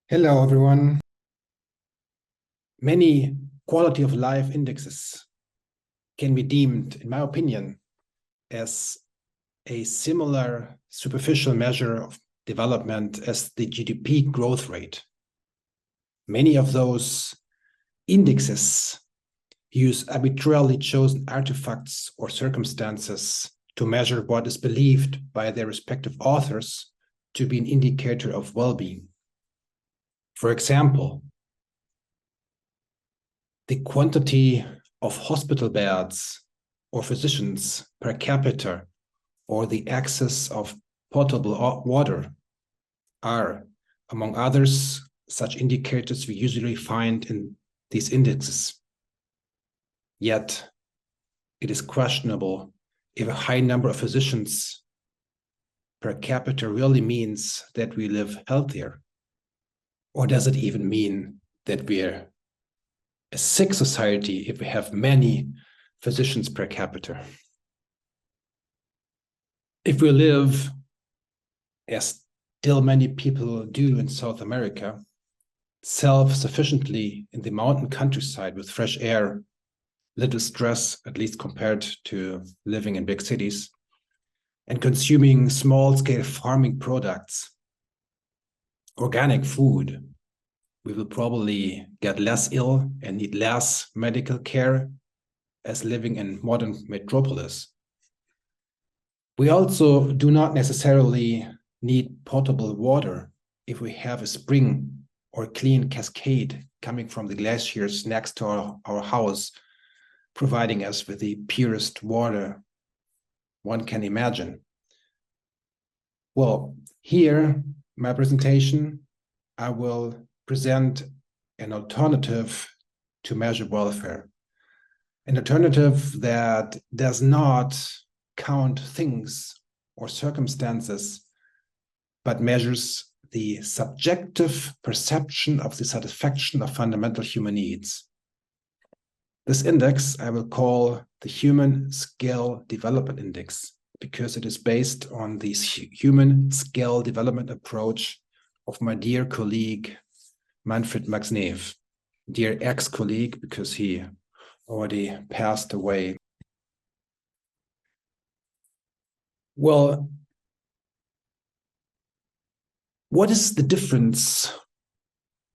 Hello, everyone. Many quality of life indexes can be deemed, in my opinion, as a similar superficial measure of development as the GDP growth rate. Many of those indexes use arbitrarily chosen artifacts or circumstances to measure what is believed by their respective authors to be an indicator of well-being. For example, the quantity of hospital beds or physicians per capita or the access of potable water are, among others, such indicators we usually find in these indexes. Yet, it is questionable if a high number of physicians per capita really means that we live healthier. Or does it even mean that we're a sick society if we have many physicians per capita? If we live, as still many people do in South America, self-sufficiently in the mountain countryside with fresh air, little stress, at least compared to living in big cities, and consuming small-scale farming products, organic food, we will probably get less ill and need less medical care as living in modern metropolis. We also do not necessarily need potable water if we have a spring or a clean cascade coming from the glaciers next to our house, providing us with the purest water one can imagine. Well, here, my presentation, I will present an alternative to measure welfare. An alternative that does not count things or circumstances, but measures the subjective perception of the satisfaction of fundamental human needs. This index I will call the Human Scale Development Index, because it is based on the human scale development approach of my dear colleague, Manfred Max Neef, dear ex-colleague, because he already passed away. Well, what is the difference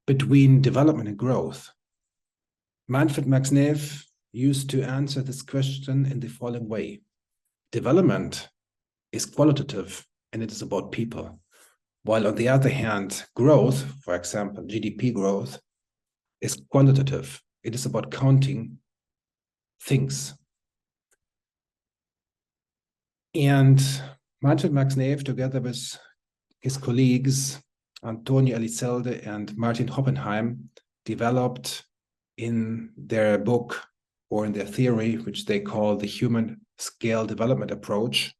between development and growth? Manfred Max Neef used to answer this question in the following way. Development is qualitative and it is about people. While on the other hand, growth, for example, GDP growth, is quantitative. It is about counting things. And Manfred Max Neef, together with his colleagues, Antonio Eliselde and Martin Hoppenheim, developed in their book or in their theory, which they call the Human Scale Development Approach,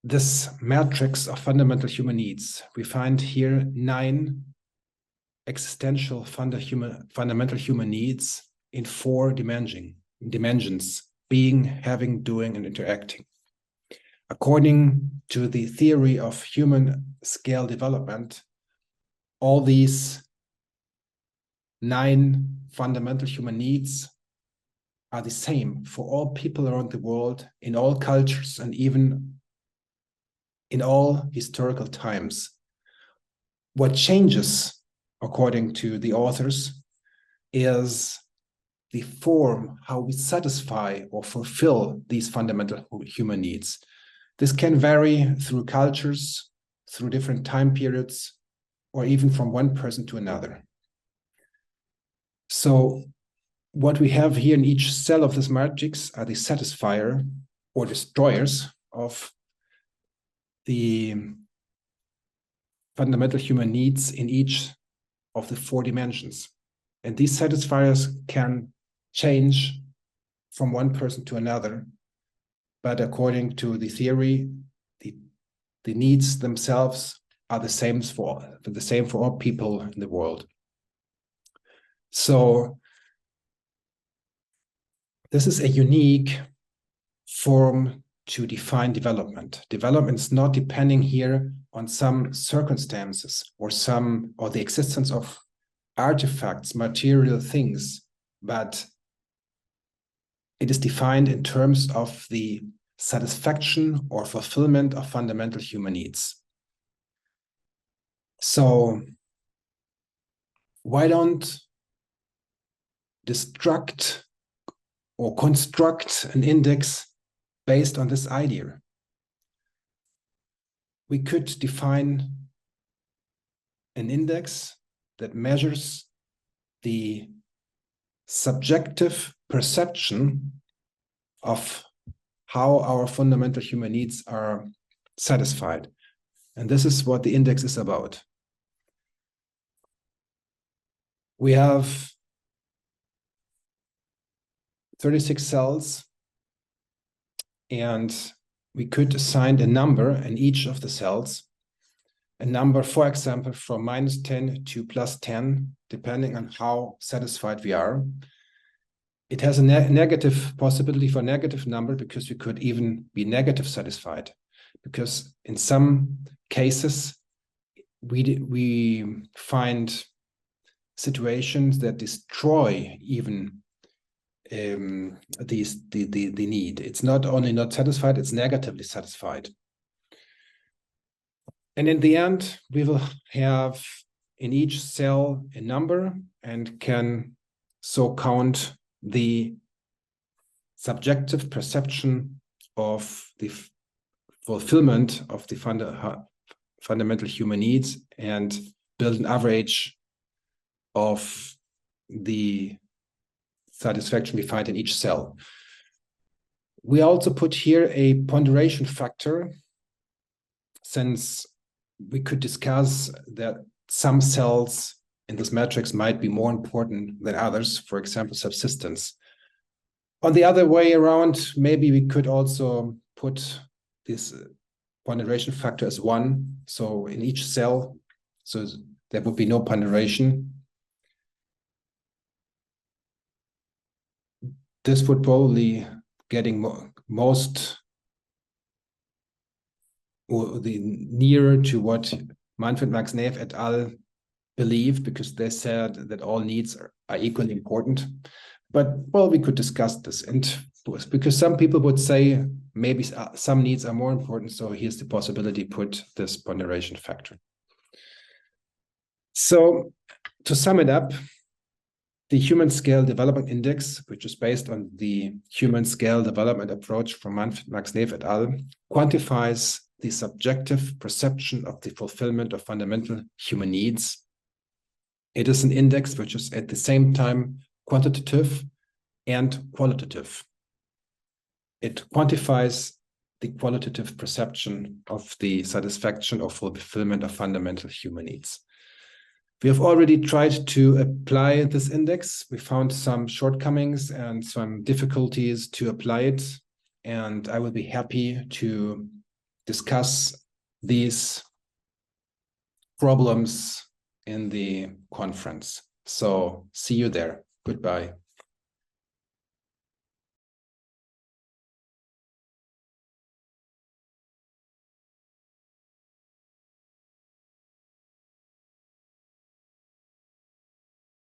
this matrix of fundamental human needs. We find here 9 existential fundamental human needs in 4 dimensions: being, having, doing, and interacting. According to the theory of human scale development, all these 9 fundamental human needs are the same for all people around the world, in all cultures, and even in all historical times. What changes, according to the authors, is the form how we satisfy or fulfill these fundamental human needs. This can vary through cultures, through different time periods, or even from one person to another. So what we have here in each cell of this matrix are the satisfier or destroyers of the fundamental human needs in each of the 4 dimensions. And these satisfiers can change from one person to another. But according to the theory, the needs themselves are the same for all people in the world. So this is a unique form to define development. Development is not depending here on some circumstances or the existence of artifacts, material things, but it is defined in terms of the satisfaction or fulfillment of fundamental human needs. So why don't destruct or construct an index based on this idea? We could define an index that measures the subjective perception of how our fundamental human needs are satisfied. And this is what the index is about. We have 36 cells, and we could assign a number in each of the cells. A number, for example, from -10 to +10, depending on how satisfied we are. It has a negative possibility for a negative number because we could even be negative satisfied. Because in some cases, we find situations that destroy even the need. It's not only not satisfied, it's negatively satisfied. And in the end, we will have in each cell a number and can so count the subjective perception of the fulfillment of the fundamental human needs and build an average of the satisfaction we find in each cell. We also put here a ponderation factor, since we could discuss that some cells in this matrix might be more important than others, for example, subsistence. On the other way around, maybe we could also put this ponderation factor as 1. So in each cell, so there would be no ponderation. This would probably getting most or the nearer to what Manfred Max Neef et al. Believe, because they said that all needs are equally important. But, well, we could discuss this. And because some people would say maybe some needs are more important, so here's the possibility, put this ponderation factor. So to sum it up, the Human Scale Development Index, which is based on the Human Scale Development approach from Manfred Max Neef et al., quantifies the subjective perception of the fulfillment of fundamental human needs. It is an index which is at the same time quantitative and qualitative. It quantifies the qualitative perception of the satisfaction or fulfillment of fundamental human needs. We have already tried to apply this index. We found some shortcomings and some difficulties to apply it, and I will be happy to discuss these problems in the conference. So see you there. Goodbye.